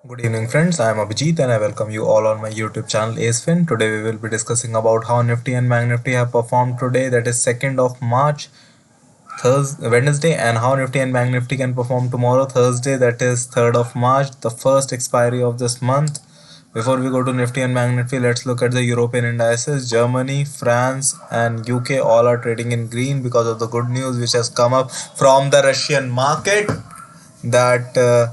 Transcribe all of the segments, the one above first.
Good evening friends, I am Abhijit and I welcome you all on my YouTube channel AceFin. Today we will be discussing about how Nifty and Bank Nifty have performed today, that is 2nd of March, Wednesday, and how Nifty and Bank Nifty can perform tomorrow, Thursday, that is 3rd of March, the first expiry of this month. Before we go to Nifty and Bank Nifty, let's look at the European indices. Germany, France and UK all are trading in green because of the good news which has come up from the Russian market that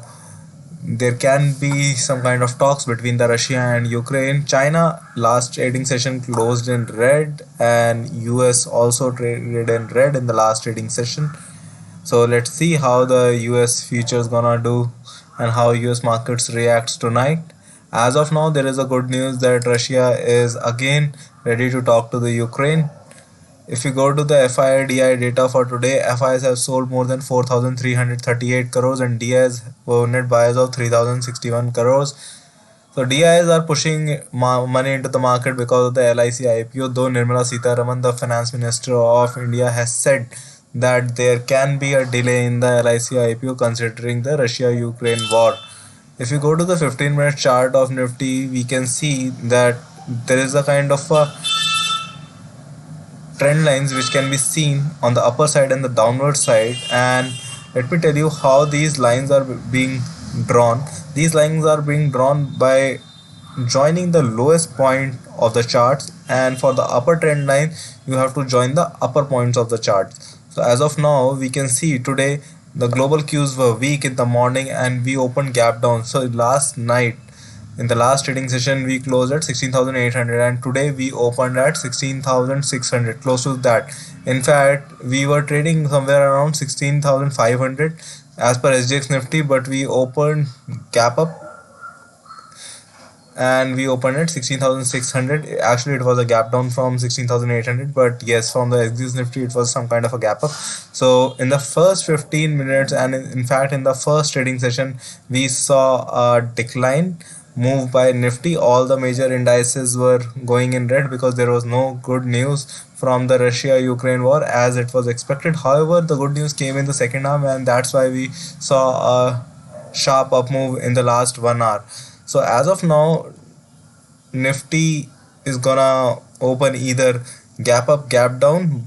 there can be some kind of talks between the Russia and Ukraine. China last trading session closed in red and US also traded in red in the last trading session. So let's see how the US futures gonna do and how US markets reacts tonight. As of now, there is a good news that Russia is again ready to talk to the Ukraine. If you go to the FIDI data for today, FIs have sold more than 4,338 crores and DIs were net buyers of 3,061 crores. So DIs are pushing money into the market because of the LIC IPO, though Nirmala Sitharaman, the finance minister of India, has said that there can be a delay in the LIC IPO considering the Russia-Ukraine war. If you go to the 15-minute chart of Nifty, we can see that there is a kind of a trend lines which can be seen on the upper side and the downward side, and let me tell you how these lines are being drawn. These lines are being drawn by joining the lowest point of the charts, and for the upper trend line you have to join the upper points of the chart. So as of now we can see today the global cues were weak in the morning and we opened gap down. So last night in the last trading session we closed at 16,800 and today we opened at 16,600, close to that. In fact, we were trading somewhere around 16,500 as per SGX Nifty, but we opened gap up and we opened at 16,600. Actually it was a gap down from 16,800, but yes, from the SGX Nifty it was some kind of a gap up. So in the first 15 minutes and in fact in the first trading session we saw a decline move by Nifty. All the major indices were going in red because there was no good news from the Russia-Ukraine war as it was expected. However, the good news came in the second half and that's why we saw a sharp up move in the last 1 hour. So as of now, Nifty is gonna open either gap up, gap down,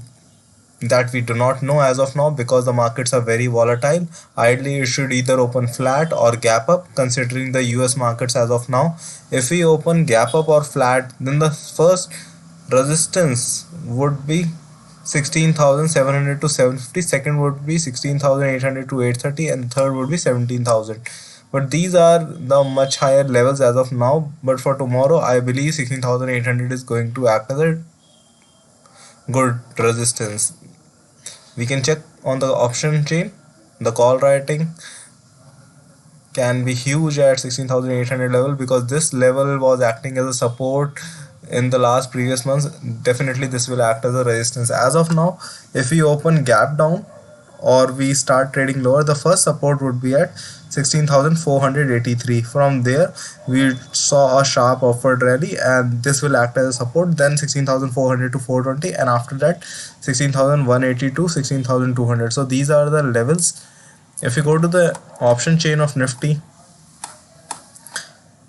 that we do not know as of now because the markets are very volatile. Ideally it should either open flat or gap up considering the US markets as of now. If we open gap up or flat, then the first resistance would be 16,700 to 750, second would be 16,800 to 830 and third would be 17,000. But these are the much higher levels as of now, but for tomorrow I believe 16,800 is going to act as a good resistance. We can check on the option chain. The call writing can be huge at 16,800 level because this level was acting as a support in the last previous months. Definitely this will act as a resistance. As of now, if we open gap down or we start trading lower, the first support would be at 16,483. From there we saw a sharp upward rally and this will act as a support, then 16,400 to 420, and after that 16,180 to 16,200. So these are the levels. If you go to the option chain of Nifty,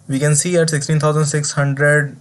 we can see at 16,600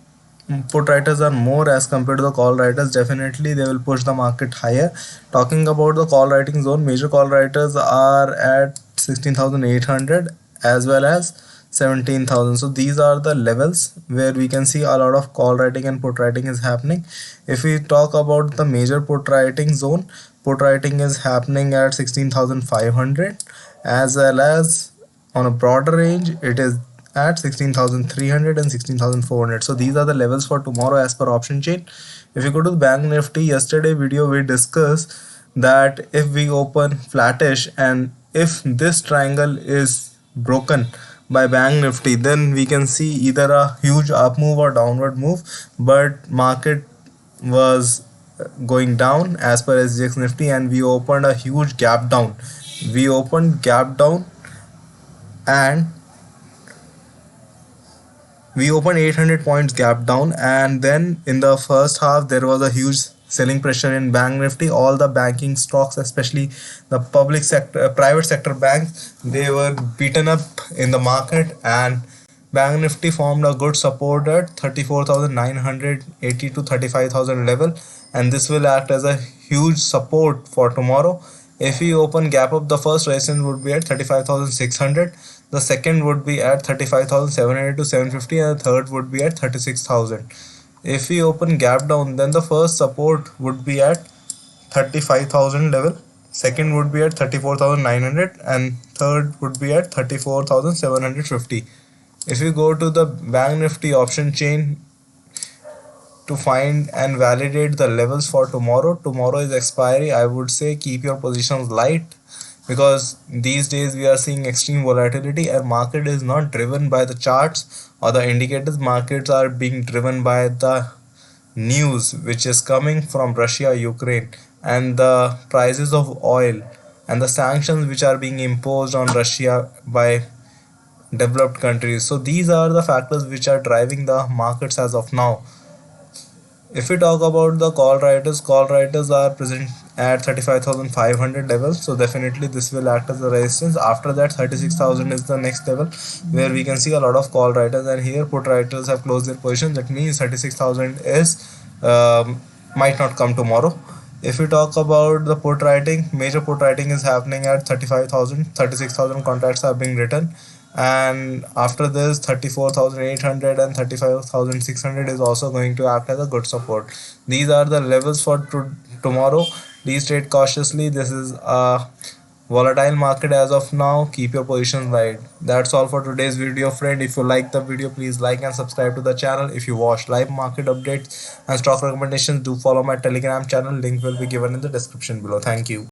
put writers are more as compared to the call writers. Definitely they will push the market higher. Talking about the call writing zone, major call writers are at 16,800 as well as 17,000. So these are the levels where we can see a lot of call writing and put writing is happening. If we talk about the major put writing zone, put writing is happening at 16,500 as well as on a broader range it is at 16,300 and 16,400. So these are the levels for tomorrow as per option chain. If you go to the Bank Nifty, yesterday video we discussed that if we open flattish and if this triangle is broken by Bank Nifty, then we can see either a huge up move or downward move, but market was going down as per SGX Nifty and we opened a huge gap down. We opened gap down and we opened 800 points gap down, and then in the first half there was a huge selling pressure in Bank Nifty. All the banking stocks, especially the public sector, private sector banks, they were beaten up in the market, and Bank Nifty formed a good support at 34,980 to 35,000 level, and this will act as a huge support for tomorrow. If we open gap up, the first resistance would be at 35,600, the second would be at 35,700 to 750, and the third would be at 36,000. If we open gap down, then the first support would be at 35,000 level, second would be at 34,900, and third would be at 34,750. If you go to the Bank Nifty option chain to find and validate the levels for tomorrow, tomorrow is expiry. I would say keep your positions light, because these days we are seeing extreme volatility and market is not driven by the charts or the indicators. Markets are being driven by the news which is coming from Russia, Ukraine, and the prices of oil and the sanctions which are being imposed on Russia by developed countries. So these are the factors which are driving the markets as of now. If we talk about the call writers are present at 35,500 level, so definitely this will act as a resistance. After that, 36,000 is the next level where we can see a lot of call writers, and here put writers have closed their position. That means 36,000 is might not come tomorrow. If we talk about the put writing, major put writing is happening at 35,000, 36,000 contracts are being written, and after this 34,800 and 35,600 is also going to act as a good support. These are the levels for tomorrow. Please trade cautiously. This is a volatile market as of now. Keep your positions light. That's all for today's video, friend. If you like the video, please like and subscribe to the channel. If you watch live market updates and stock recommendations, do follow my Telegram channel. Link will be given in the description below. Thank you.